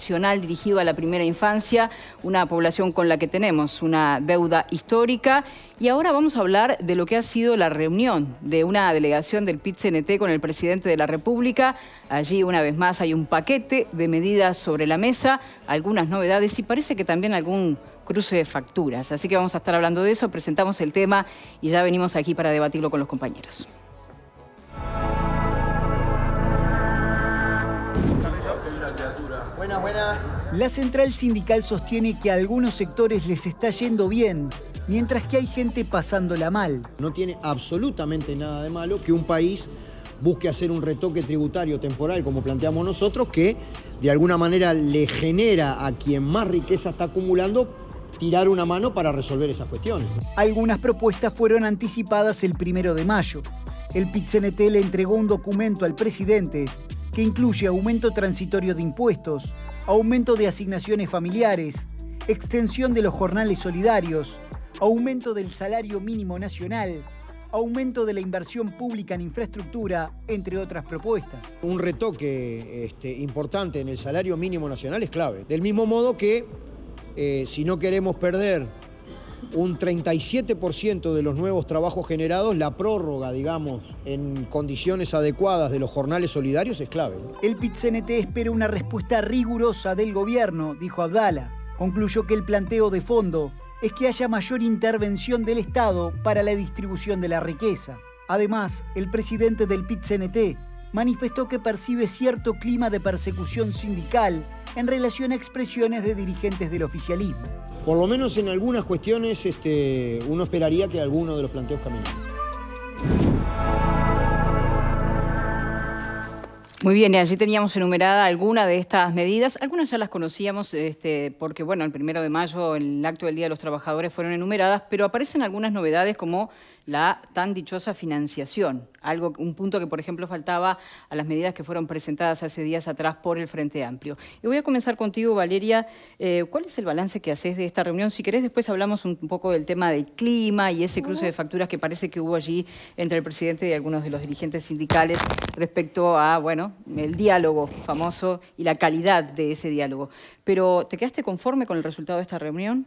nacional dirigido a la primera infancia, una población con la que tenemos una deuda histórica. Y ahora vamos a hablar de lo que ha sido la reunión de una delegación del PIT-CNT con el presidente de la República. Allí, una vez más, hay un paquete de medidas sobre la mesa, algunas novedades y parece que también algún cruce de facturas. Así que vamos a estar hablando de eso, presentamos el tema y ya venimos aquí para debatirlo con los compañeros. Buenas. La central sindical sostiene que a algunos sectores les está yendo bien, mientras que hay gente pasándola mal. No tiene absolutamente nada de malo que un país busque hacer un retoque tributario temporal, como planteamos nosotros, que de alguna manera le genera a quien más riqueza está acumulando tirar una mano para resolver esas cuestiones. Algunas propuestas fueron anticipadas el 1 de mayo. El PIT-CNT le entregó un documento al presidente que incluye aumento transitorio de impuestos, aumento de asignaciones familiares, extensión de los jornales solidarios, aumento del salario mínimo nacional, aumento de la inversión pública en infraestructura, entre otras propuestas. Un retoque importante en el salario mínimo nacional es clave. Del mismo modo que si no queremos perder un 37% de los nuevos trabajos generados, la prórroga, digamos, en condiciones adecuadas de los jornales solidarios es clave. El PIT-CNT espera una respuesta rigurosa del gobierno, dijo Abdala. Concluyó que el planteo de fondo es que haya mayor intervención del Estado para la distribución de la riqueza. Además, el presidente del PIT-CNT manifestó que percibe cierto clima de persecución sindical en relación a expresiones de dirigentes del oficialismo. Por lo menos en algunas cuestiones uno esperaría que alguno de los planteos caminen. Muy bien, y allí teníamos enumerada alguna de estas medidas. Algunas ya las conocíamos porque, bueno, el 1 de mayo, en el acto del Día de los Trabajadores, fueron enumeradas, pero aparecen algunas novedades como la tan dichosa financiación. Un punto que, por ejemplo, faltaba a las medidas que fueron presentadas hace días atrás por el Frente Amplio. Y voy a comenzar contigo, Valeria. ¿Cuál es el balance que haces de esta reunión? Si querés, después hablamos un poco del tema del clima y ese cruce de facturas que parece que hubo allí entre el presidente y algunos de los dirigentes sindicales respecto a, bueno, el diálogo famoso y la calidad de ese diálogo. Pero, ¿te quedaste conforme con el resultado de esta reunión?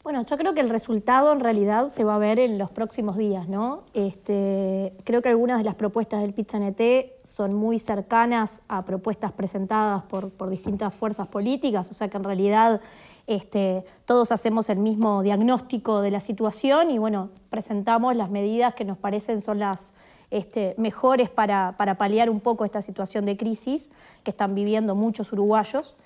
Bueno, yo creo que el resultado en realidad se va a ver en los próximos días, ¿no? Creo que algunas de las propuestas del PIT-CNT son muy cercanas a propuestas presentadas por distintas fuerzas políticas, o sea que en realidad todos hacemos el mismo diagnóstico de la situación y bueno, presentamos las medidas que nos parecen son las mejores para paliar un poco esta situación de crisis que están viviendo muchos uruguayos.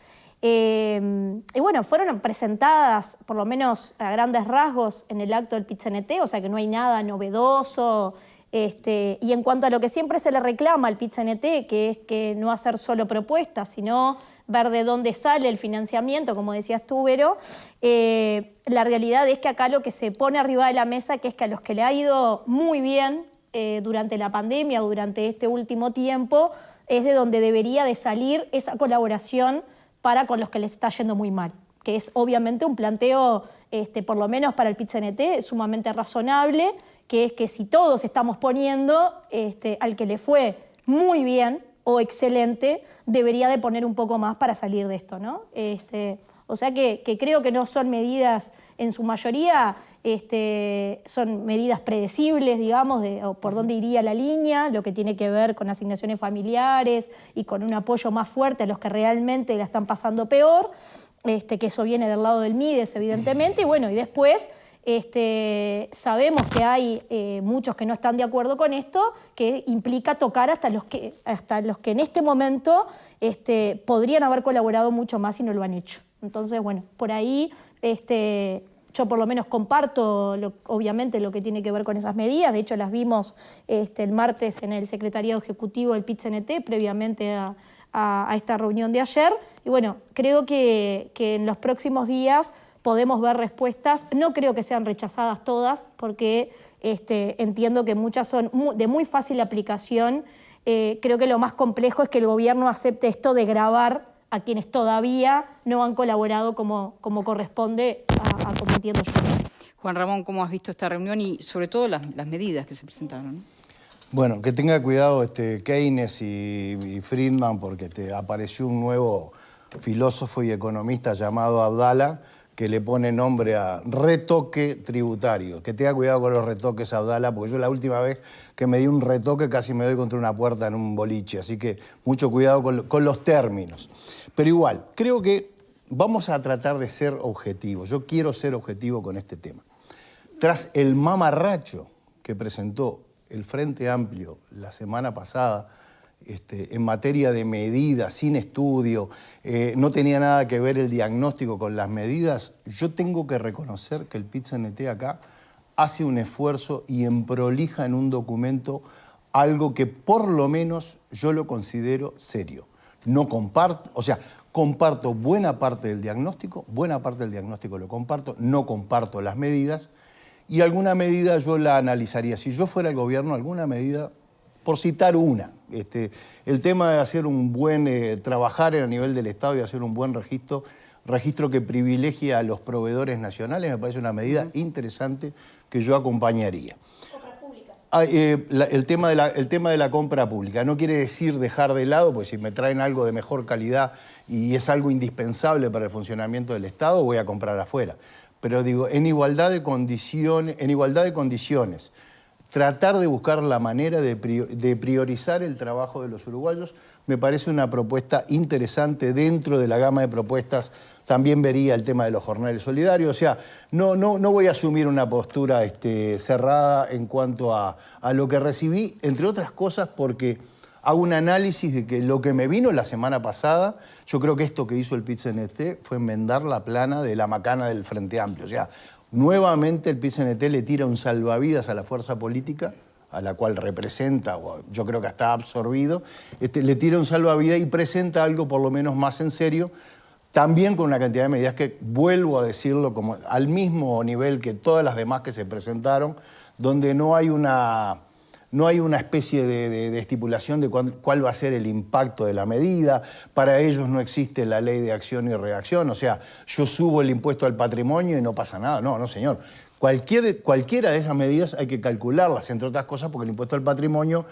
Y bueno, fueron presentadas, por lo menos a grandes rasgos, en el acto del PIT-CNT, o sea que no hay nada novedoso. Y en cuanto a lo que siempre se le reclama al PIT-CNT, que es que no hacer solo propuestas, sino ver de dónde sale el financiamiento, como decías tú, Vero, la realidad es que acá lo que se pone arriba de la mesa, que es que a los que le ha ido muy bien durante la pandemia, durante este último tiempo, es de donde debería de salir esa colaboración para con los que les está yendo muy mal, que es obviamente un planteo, por lo menos para el PIT-CNT, sumamente razonable, que es que si todos estamos poniendo, al que le fue muy bien o excelente, debería de poner un poco más para salir de esto, ¿no? O sea que creo que no son medidas, en su mayoría, son medidas predecibles, digamos, o por dónde iría la línea, lo que tiene que ver con asignaciones familiares y con un apoyo más fuerte a los que realmente la están pasando peor, que eso viene del lado del MIDES, evidentemente, y bueno, y después sabemos que hay muchos que no están de acuerdo con esto, que implica tocar hasta los que en este momento podrían haber colaborado mucho más y no lo han hecho. Entonces, bueno, por ahí yo por lo menos comparto, obviamente, lo que tiene que ver con esas medidas. De hecho, las vimos el martes en el Secretariado Ejecutivo del PIT-CNT, previamente a esta reunión de ayer. Y bueno, creo que en los próximos días podemos ver respuestas. No creo que sean rechazadas todas, porque entiendo que muchas son de muy fácil aplicación. Creo que lo más complejo es que el gobierno acepte esto de gravar a quienes todavía no han colaborado como corresponde a como entiendo yo. Juan Ramón, ¿cómo has visto esta reunión y sobre todo las medidas que se presentaron? Bueno, que tenga cuidado Keynes y Friedman porque apareció un nuevo filósofo y economista llamado Abdala, que le pone nombre a retoque tributario. Que tenga cuidado con los retoques, Abdala, porque yo la última vez que me di un retoque casi me doy contra una puerta en un boliche, así que mucho cuidado con los términos. Pero igual, creo que vamos a tratar de ser objetivos. Yo quiero ser objetivo con este tema. Tras el mamarracho que presentó el Frente Amplio la semana pasada, en materia de medidas, sin estudio, no tenía nada que ver el diagnóstico con las medidas, yo tengo que reconocer que el PIT-CNT acá hace un esfuerzo y emprolija en un documento algo que por lo menos yo lo considero serio. No comparto, o sea, comparto buena parte del diagnóstico lo comparto, no comparto las medidas y alguna medida yo la analizaría. Si yo fuera el gobierno, alguna medida, por citar una, el tema de hacer un buen, trabajar a nivel del Estado y hacer un buen registro que privilegie a los proveedores nacionales, me parece una medida interesante que yo acompañaría. El tema de la compra pública no quiere decir dejar de lado, porque si me traen algo de mejor calidad y es algo indispensable para el funcionamiento del Estado, voy a comprar afuera. Pero digo, en igualdad de condiciones, tratar de buscar la manera de priorizar el trabajo de los uruguayos me parece una propuesta interesante. Dentro de la gama de propuestas también vería el tema de los jornales solidarios. O sea, no voy a asumir una postura cerrada en cuanto a lo que recibí, entre otras cosas porque hago un análisis de que lo que me vino la semana pasada, yo creo que esto que hizo el PIT-CNT fue enmendar la plana de la macana del Frente Amplio. O sea, nuevamente el PIT-CNT le tira un salvavidas a la fuerza política, a la cual representa, o yo creo que está absorbido, le tira un salvavidas y presenta algo por lo menos más en serio, también con una cantidad de medidas que, vuelvo a decirlo, como al mismo nivel que todas las demás que se presentaron, donde no hay una especie de estipulación de cuál va a ser el impacto de la medida. Para ellos no existe la ley de acción y reacción. O sea, yo subo el impuesto al patrimonio y no pasa nada. No, señor. Cualquiera de esas medidas hay que calcularlas, entre otras cosas, porque el impuesto al patrimonio,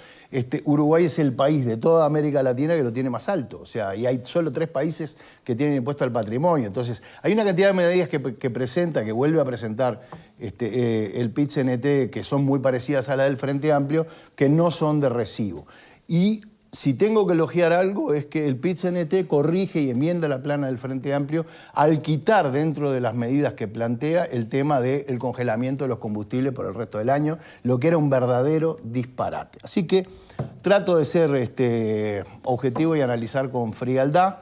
Uruguay es el país de toda América Latina que lo tiene más alto. O sea, y hay solo 3 países que tienen impuesto al patrimonio. Entonces, hay una cantidad de medidas que presenta, que vuelve a presentar el PIT-CNT, que son muy parecidas a la del Frente Amplio, que no son de recibo. Y si tengo que elogiar algo es que el PIT-CNT corrige y enmienda la plana del Frente Amplio al quitar dentro de las medidas que plantea el tema del congelamiento de los combustibles por el resto del año, lo que era un verdadero disparate. Así que trato de ser objetivo y analizar con frialdad.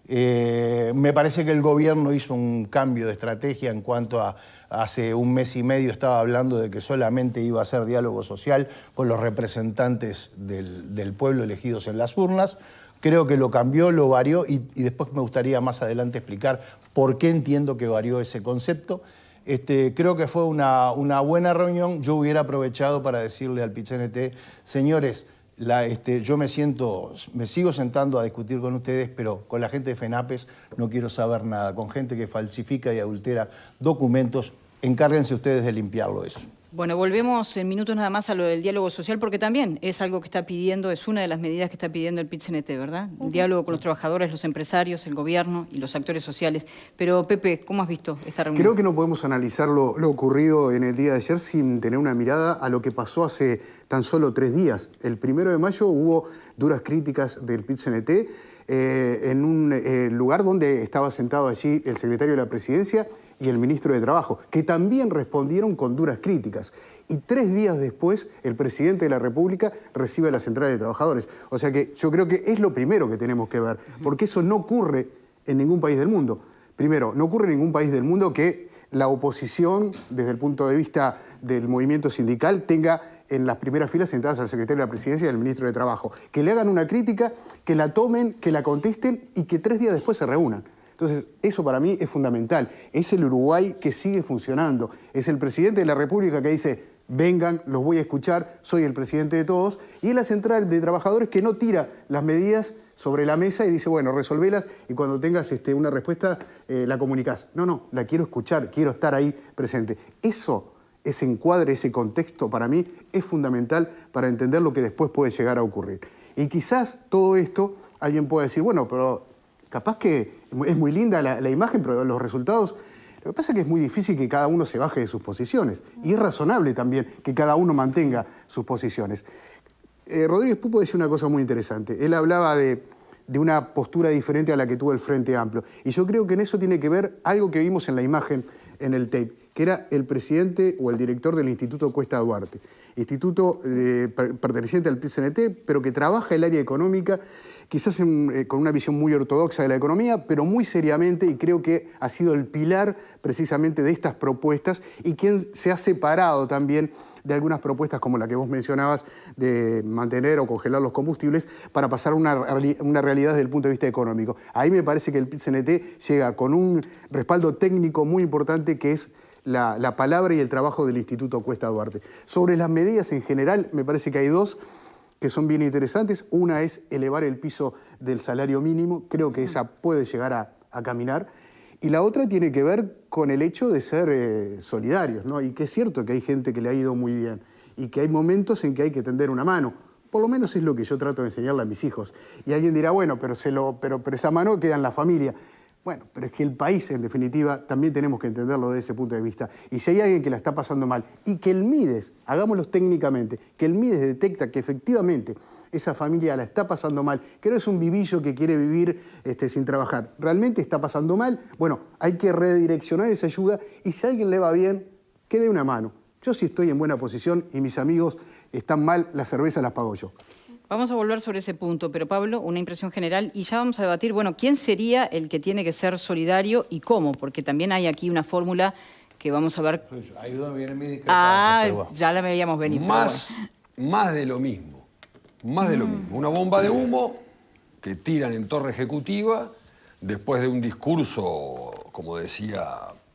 Me parece que el gobierno hizo un cambio de estrategia en cuanto a hace un mes y medio estaba hablando de que solamente iba a hacer diálogo social con los representantes del pueblo elegidos en las urnas. Creo que lo cambió, lo varió y después me gustaría más adelante explicar por qué entiendo que varió ese concepto. Creo que fue una buena reunión. Yo hubiera aprovechado para decirle al PIT-CNT, señores, yo me sigo sentando a discutir con ustedes, pero con la gente de FENAPES no quiero saber nada. Con gente que falsifica y adultera documentos, encárguense ustedes de limpiarlo eso. Bueno, volvemos en minutos nada más a lo del diálogo social, porque también es algo que está pidiendo, es una de las medidas que está pidiendo el PIT-CNT, ¿verdad? El diálogo con los trabajadores, los empresarios, el gobierno y los actores sociales. Pero, Pepe, ¿cómo has visto esta reunión? Creo que no podemos analizar lo ocurrido en el día de ayer sin tener una mirada a lo que pasó hace tan solo 3 días. El 1 de mayo hubo duras críticas del PIT-CNT en un lugar donde estaba sentado allí el secretario de la Presidencia y el ministro de Trabajo, que también respondieron con duras críticas. Y 3 días después, el presidente de la República recibe a la Central de Trabajadores. O sea que yo creo que es lo primero que tenemos que ver, porque eso no ocurre en ningún país del mundo. Primero, no ocurre en ningún país del mundo que la oposición, desde el punto de vista del movimiento sindical, tenga en las primeras filas sentadas al secretario de la Presidencia y al ministro de Trabajo. Que le hagan una crítica, que la tomen, que la contesten y que 3 días después se reúnan. Entonces, eso para mí es fundamental. Es el Uruguay que sigue funcionando. Es el presidente de la República que dice, vengan, los voy a escuchar, soy el presidente de todos. Y es la Central de Trabajadores que no tira las medidas sobre la mesa y dice, bueno, resolvelas y cuando tengas una respuesta la comunicás. No, la quiero escuchar, quiero estar ahí presente. Eso, ese encuadre, ese contexto para mí es fundamental para entender lo que después puede llegar a ocurrir. Y quizás todo esto, alguien puede decir, bueno, pero capaz que es muy linda la imagen, pero los resultados... Lo que pasa es que es muy difícil que cada uno se baje de sus posiciones. Y es razonable también que cada uno mantenga sus posiciones. Rodríguez Pupo decía una cosa muy interesante. Él hablaba de una postura diferente a la que tuvo el Frente Amplio. Y yo creo que en eso tiene que ver algo que vimos en la imagen, en el tape, que era el presidente o el director del Instituto Cuesta Duarte. Instituto perteneciente al PIT-CNT, pero que trabaja el área económica, quizás con una visión muy ortodoxa de la economía, pero muy seriamente, y creo que ha sido el pilar precisamente de estas propuestas y quien se ha separado también de algunas propuestas como la que vos mencionabas de mantener o congelar los combustibles para pasar a una realidad desde el punto de vista económico. Ahí me parece que el PIT-CNT llega con un respaldo técnico muy importante que es la palabra y el trabajo del Instituto Cuesta Duarte. Sobre las medidas en general, me parece que hay dos que son bien interesantes. Una es elevar el piso del salario mínimo, creo que esa puede llegar a caminar. Y la otra tiene que ver con el hecho de ser solidarios, ¿no? Y que es cierto que hay gente que le ha ido muy bien y que hay momentos en que hay que tender una mano. Por lo menos es lo que yo trato de enseñarle a mis hijos. Y alguien dirá, bueno, pero esa mano queda en la familia. Bueno, pero es que el país, en definitiva, también tenemos que entenderlo desde ese punto de vista. Y si hay alguien que la está pasando mal y que el MIDES, hagámoslo técnicamente, que el MIDES detecta que efectivamente esa familia la está pasando mal, que no es un vivillo que quiere vivir sin trabajar, realmente está pasando mal, bueno, hay que redireccionar esa ayuda y si a alguien le va bien, que dé una mano. Yo sí estoy en buena posición y mis amigos están mal, las cervezas las pago yo. Vamos a volver sobre ese punto, pero Pablo, una impresión general y ya vamos a debatir, bueno, ¿quién sería el que tiene que ser solidario y cómo? Porque también hay aquí una fórmula que vamos a ver... Pues ahí donde viene mi discrepancia. Ya la veíamos venir. Más de lo mismo, más de lo mismo. Una bomba de humo que tiran en torre ejecutiva después de un discurso, como decía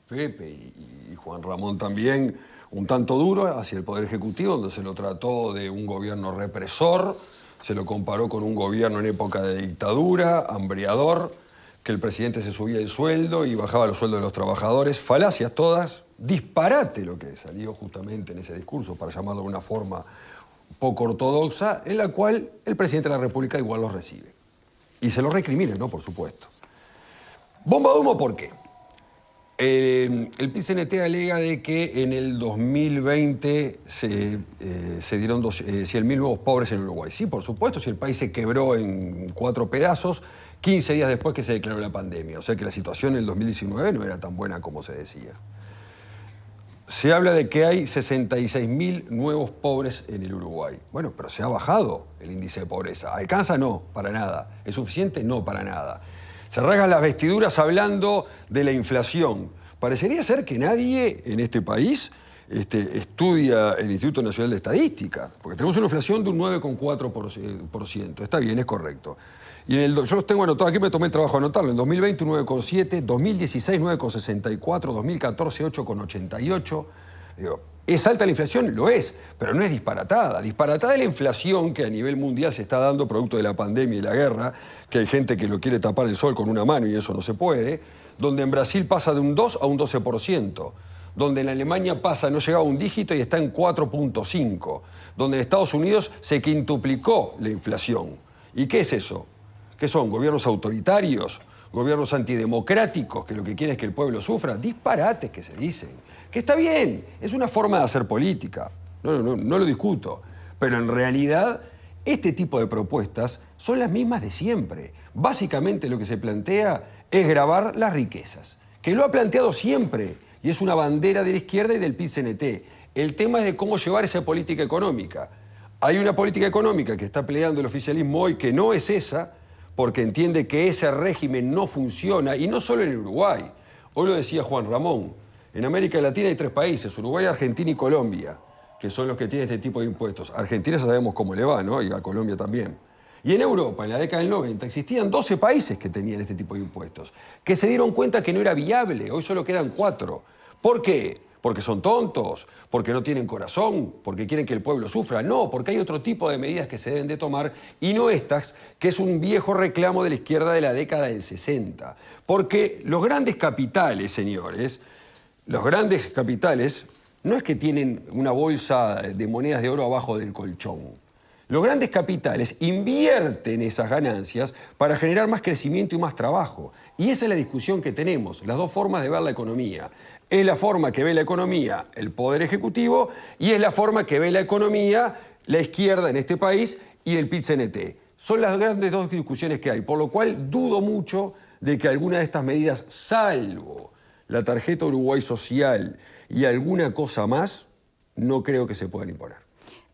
Pepe y Juan Ramón también, un tanto duro hacia el Poder Ejecutivo, donde se lo trató de un gobierno represor, se lo comparó con un gobierno en época de dictadura, hambreador, que el presidente se subía el sueldo y bajaba los sueldos de los trabajadores. Falacias todas, disparate lo que salió justamente en ese discurso, para llamarlo de una forma poco ortodoxa, en la cual el presidente de la República igual los recibe. Y se los recrimina, ¿no? Por supuesto. Bomba de humo, ¿por qué? El PIT-CNT alega de que en el 2020 se dieron 100.000 nuevos pobres en Uruguay. Sí, por supuesto, si el país se quebró en 4 pedazos, 15 días después que se declaró la pandemia. O sea que la situación en el 2019 no era tan buena como se decía. Se habla de que hay 66.000 nuevos pobres en el Uruguay. Bueno, pero se ha bajado el índice de pobreza. ¿Alcanza? No, para nada. ¿Es suficiente? No, para nada. Se rasgan las vestiduras hablando de la inflación. Parecería ser que nadie en este país estudia el Instituto Nacional de Estadística, porque tenemos una inflación de un 9,4%. Está bien, es correcto. Y yo los tengo anotados, aquí me tomé el trabajo de anotarlo. En 2020 un 9,7, 2016 9,64, 2014 8,88. ¿Es alta la inflación? Lo es, pero no es disparatada. Disparatada es la inflación que a nivel mundial se está dando producto de la pandemia y la guerra, que hay gente que lo quiere tapar el sol con una mano y eso no se puede, donde en Brasil pasa de un 2 a un 12%, donde en Alemania pasa, no llegaba a un dígito y está en 4,5%, donde en Estados Unidos se quintuplicó la inflación. ¿Y qué es eso? ¿Qué son? ¿Gobiernos autoritarios? ¿Gobiernos antidemocráticos que lo que quieren es que el pueblo sufra? Disparates que se dicen. Que está bien, es una forma de hacer política, no lo discuto, pero en realidad este tipo de propuestas son las mismas de siempre. Básicamente lo que se plantea es gravar las riquezas, que lo ha planteado siempre y es una bandera de la izquierda y del PIT-CNT. El tema es de cómo llevar esa política económica. Hay una política económica que está peleando el oficialismo hoy que no es esa, porque entiende que ese régimen no funciona, y no solo en Uruguay. Hoy lo decía Juan Ramón. En América Latina hay 3 países, Uruguay, Argentina y Colombia, que son los que tienen este tipo de impuestos. A Argentina ya sabemos cómo le va, ¿no? Y a Colombia también. Y en Europa, en la década del 90, existían 12 países que tenían este tipo de impuestos, que se dieron cuenta que no era viable. Hoy solo quedan 4. ¿Por qué? ¿Porque son tontos? ¿Porque no tienen corazón? ¿Porque quieren que el pueblo sufra? No, porque hay otro tipo de medidas que se deben de tomar, y no estas, que es un viejo reclamo de la izquierda de la década del 60. Porque los grandes capitales, señores, los grandes capitales no es que tienen una bolsa de monedas de oro abajo del colchón. Los grandes capitales invierten esas ganancias para generar más crecimiento y más trabajo. Y esa es la discusión que tenemos, las dos formas de ver la economía. Es la forma que ve la economía el Poder Ejecutivo y es la forma que ve la economía la izquierda en este país y el PIT-CNT. Son las grandes dos discusiones que hay, por lo cual dudo mucho de que alguna de estas medidas, salvo la tarjeta Uruguay Social y alguna cosa más, no creo que se puedan imponer.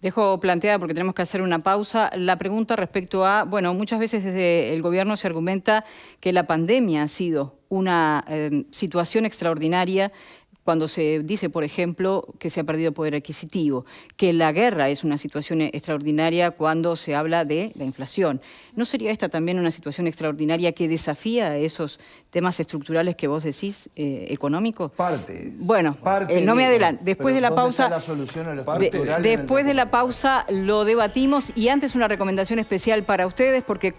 Dejo planteada, porque tenemos que hacer una pausa, la pregunta respecto a, bueno, muchas veces desde el gobierno se argumenta que la pandemia ha sido una situación extraordinaria cuando se dice, por ejemplo, que se ha perdido poder adquisitivo, que la guerra es una situación extraordinaria cuando se habla de la inflación. ¿No sería esta también una situación extraordinaria que desafía esos temas estructurales que vos decís económicos? Parte. Bueno, no me adelanto. Después de la pausa, ¿Dónde está la solución a lo estructural? después de la pausa lo debatimos y antes una recomendación especial para ustedes porque